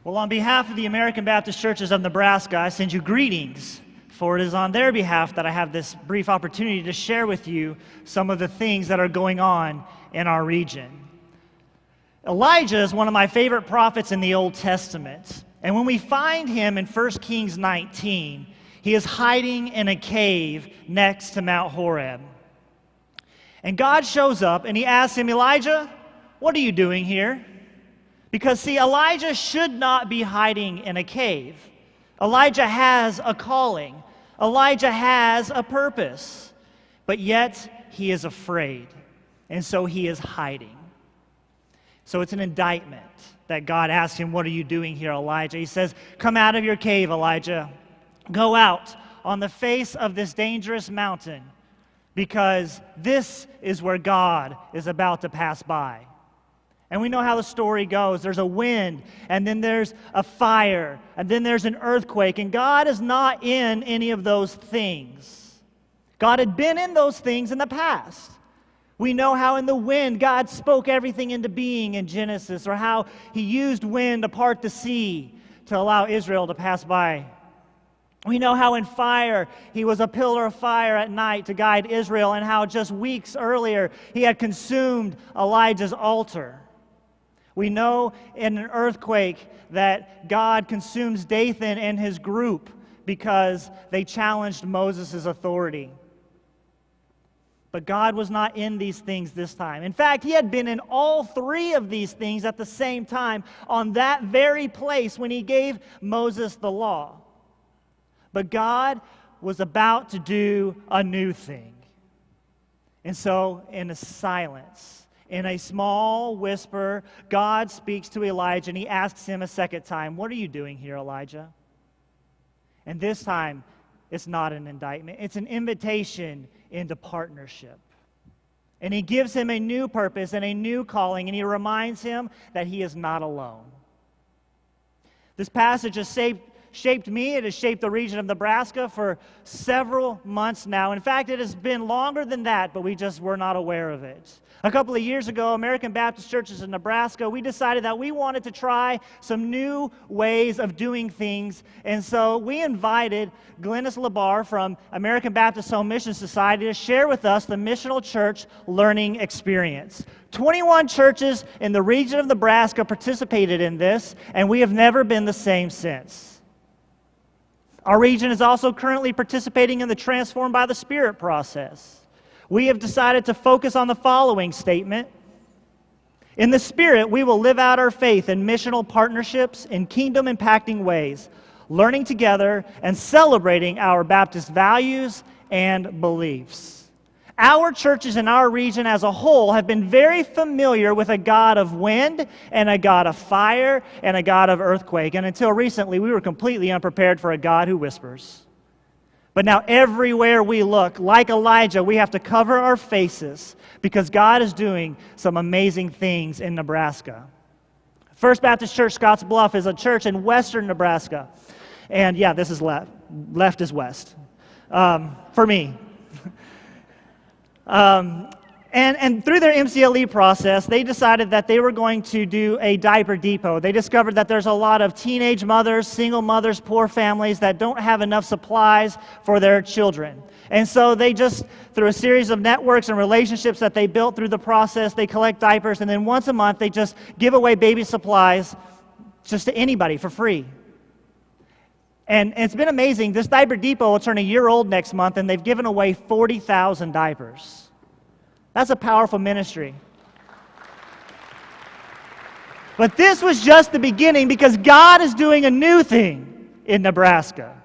Well, on behalf of the American Baptist Churches of Nebraska, I send you greetings, for it is on their behalf that I have this brief opportunity to share with you some of the things that are going on in our region. Elijah is one of my favorite prophets in the Old Testament, and when we find him in 1 Kings 19, he is hiding in a cave next to Mount Horeb. And God shows up and he asks him, "Elijah, what are you doing here?" Because, see, Elijah should not be hiding in a cave. Elijah has a calling. Elijah has a purpose. But yet, he is afraid. And so he is hiding. So it's an indictment that God asks him, "What are you doing here, Elijah?" He says, "Come out of your cave, Elijah. Go out on the face of this dangerous mountain, because this is where God is about to pass by." And we know how the story goes. There's a wind, and then there's a fire, and then there's an earthquake. And God is not in any of those things. God had been in those things in the past. We know how in the wind God spoke everything into being in Genesis, or how he used wind to part the sea to allow Israel to pass by. We know how in fire, he was a pillar of fire at night to guide Israel, and how just weeks earlier he had consumed Elijah's altar. We know in an earthquake that God consumes Dathan and his group because they challenged Moses' authority. But God was not in these things this time. In fact, he had been in all three of these things at the same time on that very place when he gave Moses the law. But God was about to do a new thing. And so, in a silence, in a small whisper, God speaks to Elijah, and he asks him a second time, "What are you doing here, Elijah?" And this time, it's not an indictment. It's an invitation into partnership. And he gives him a new purpose and a new calling, and he reminds him that he is not alone. This passage has shaped me. It has shaped the region of Nebraska for several months now. In fact, it has been longer than that, but we just were not aware of it. A couple of years ago, American Baptist Churches in Nebraska, we decided that we wanted to try some new ways of doing things. And so we invited Glennis LaBar from American Baptist Home Mission Society to share with us the missional church learning experience. 21 churches in the region of Nebraska participated in this, and we have never been the same since. Our region is also currently participating in the Transformed by the Spirit process. We have decided to focus on the following statement: in the Spirit, we will live out our faith in missional partnerships in kingdom-impacting ways, learning together and celebrating our Baptist values and beliefs. Our churches in our region as a whole have been very familiar with a God of wind and a God of fire and a God of earthquake. And until recently, we were completely unprepared for a God who whispers. But now everywhere we look, like Elijah, we have to cover our faces because God is doing some amazing things in Nebraska. First Baptist Church Scotts Bluff is a church in western Nebraska. And yeah, this is left. Left is west. For me. And through their MCLE process, they decided that they were going to do a diaper depot. They discovered that there's a lot of teenage mothers, single mothers, poor families that don't have enough supplies for their children. And so they just, through a series of networks and relationships that they built through the process, they collect diapers, and then once a month they just give away baby supplies just to anybody for free. And it's been amazing. This diaper depot will turn a year old next month, and they've given away 40,000 diapers. That's a powerful ministry. But this was just the beginning, because God is doing a new thing in Nebraska.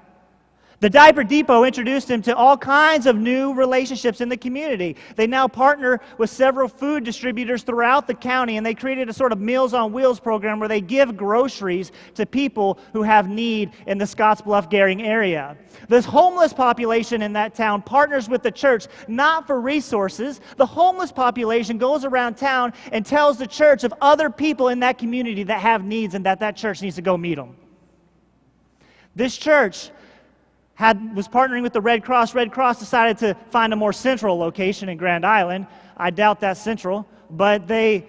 The Diaper Depot introduced him to all kinds of new relationships in the community. They now partner with several food distributors throughout the county, and they created a sort of Meals on Wheels program where they give groceries to people who have need in the Scottsbluff-Gehring area. This homeless population in that town partners with the church, not for resources. The homeless population goes around town and tells the church of other people in that community that have needs and that church needs to go meet them. This church was partnering with the Red Cross. Red Cross decided to find a more central location in Grand Island. I doubt that's central, but they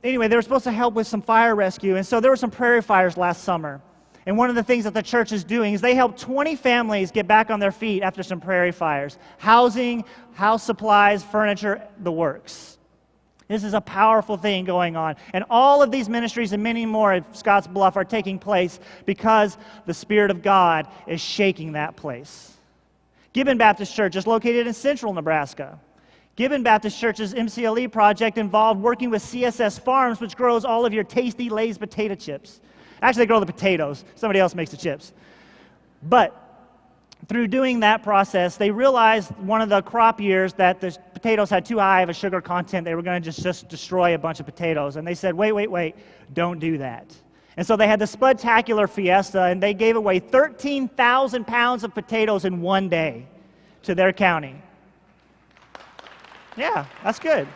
anyway, they were supposed to help with some fire rescue, and so there were some prairie fires last summer. And one of the things that the church is doing is they help 20 families get back on their feet after some prairie fires. Housing, house supplies, furniture, the works. This is a powerful thing going on. And all of these ministries and many more at Scotts Bluff are taking place because the Spirit of God is shaking that place. Gibbon Baptist Church is located in central Nebraska. Gibbon Baptist Church's MCLE project involved working with CSS Farms, which grows all of your tasty Lay's potato chips. Actually, they grow the potatoes. Somebody else makes the chips. But through doing that process, they realized one of the crop years that the potatoes had too high of a sugar content. They were going to just destroy a bunch of potatoes. And they said, wait, don't do that. And so they had the Spudtacular Fiesta, and they gave away 13,000 pounds of potatoes in one day to their county. Yeah, that's good.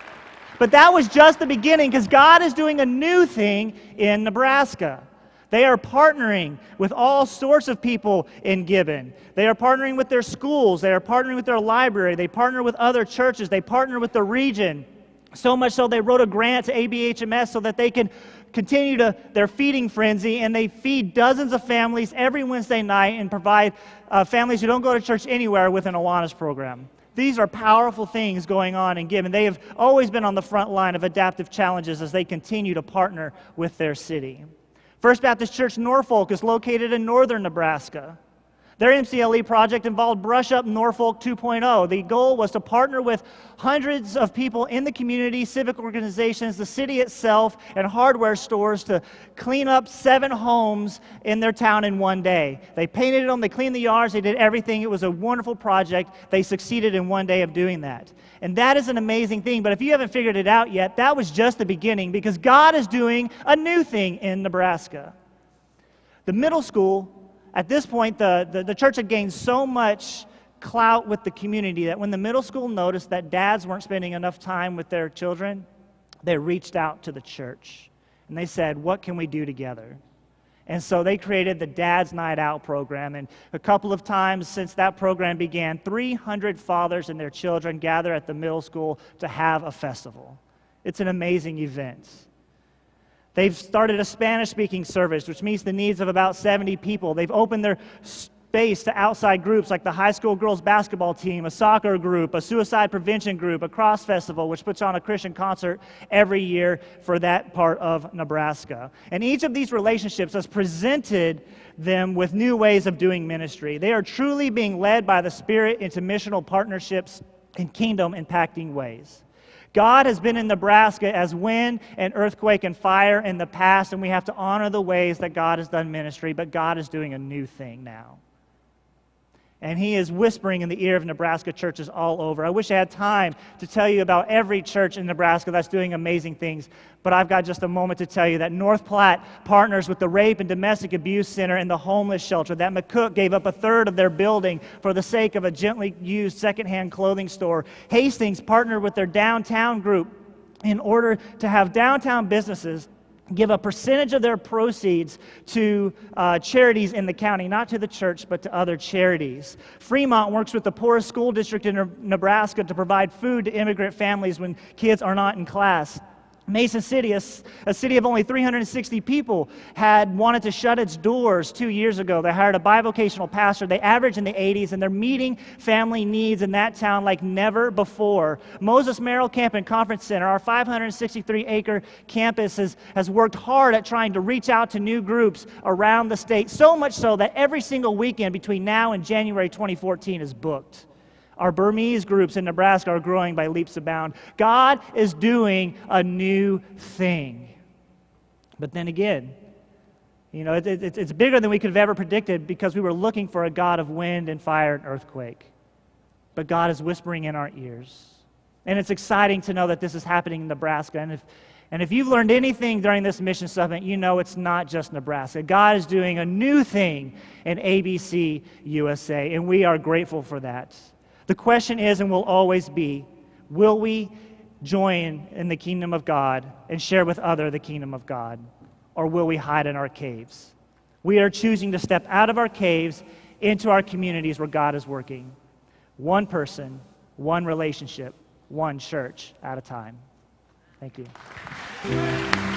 But that was just the beginning, because God is doing a new thing in Nebraska. They are partnering with all sorts of people in Gibbon. They are partnering with their schools. They are partnering with their library. They partner with other churches. They partner with the region. So much so they wrote a grant to ABCUSA so that they can continue their feeding frenzy, and they feed dozens of families every Wednesday night and provide families who don't go to church anywhere with an Awanas program. These are powerful things going on in Gibbon. They have always been on the front line of adaptive challenges as they continue to partner with their city. First Baptist Church Norfolk is located in northern Nebraska. Their MCLE project involved Brush Up Norfolk 2.0. The goal was to partner with hundreds of people in the community, civic organizations, the city itself, and hardware stores to clean up 7 homes in their town in one day. They painted them, they cleaned the yards, they did everything. It was a wonderful project. They succeeded in one day of doing that. And that is an amazing thing, but if you haven't figured it out yet, that was just the beginning, because God is doing a new thing in Nebraska. The middle school, at this point, the church had gained so much clout with the community that when the middle school noticed that dads weren't spending enough time with their children, they reached out to the church. And they said, what can we do together? And so they created the Dad's Night Out program. And a couple of times since that program began, 300 fathers and their children gather at the middle school to have a festival. It's an amazing event. They've started a Spanish-speaking service, which meets the needs of about 70 people. They've opened their space to outside groups like the high school girls basketball team, a soccer group, a suicide prevention group, a cross festival, which puts on a Christian concert every year for that part of Nebraska. And each of these relationships has presented them with new ways of doing ministry. They are truly being led by the Spirit into missional partnerships in kingdom-impacting ways. God has been in Nebraska as wind and earthquake and fire in the past, and we have to honor the ways that God has done ministry, but God is doing a new thing now. And He is whispering in the ear of Nebraska churches all over. I wish I had time to tell you about every church in Nebraska that's doing amazing things, but I've got just a moment to tell you that North Platte partners with the Rape and Domestic Abuse Center and the homeless shelter, that McCook gave up a third of their building for the sake of a gently used secondhand clothing store. Hastings partnered with their downtown group in order to have downtown businesses give a percentage of their proceeds to charities in the county, not to the church, but to other charities. Fremont works with the poorest school district in Nebraska to provide food to immigrant families when kids are not in class. Mason City, a city of only 360 people, had wanted to shut its doors 2 years ago. They hired a bivocational pastor. They average in the 80s, and they're meeting family needs in that town like never before. Moses Merrill Camp and Conference Center, our 563-acre campus, has worked hard at trying to reach out to new groups around the state, so much so that every single weekend between now and January 2014 is booked. Our Burmese groups in Nebraska are growing by leaps and bounds. God is doing a new thing. But then again, it's bigger than we could have ever predicted, because we were looking for a God of wind and fire and earthquake. But God is whispering in our ears. And it's exciting to know that this is happening in Nebraska. And if you've learned anything during this Mission Summit, you know it's not just Nebraska. God is doing a new thing in ABCUSA, and we are grateful for that. The question is, and will always be, will we join in the kingdom of God and share with others the kingdom of God? Or will we hide in our caves? We are choosing to step out of our caves into our communities where God is working. One person, one relationship, one church at a time. Thank you. Amen.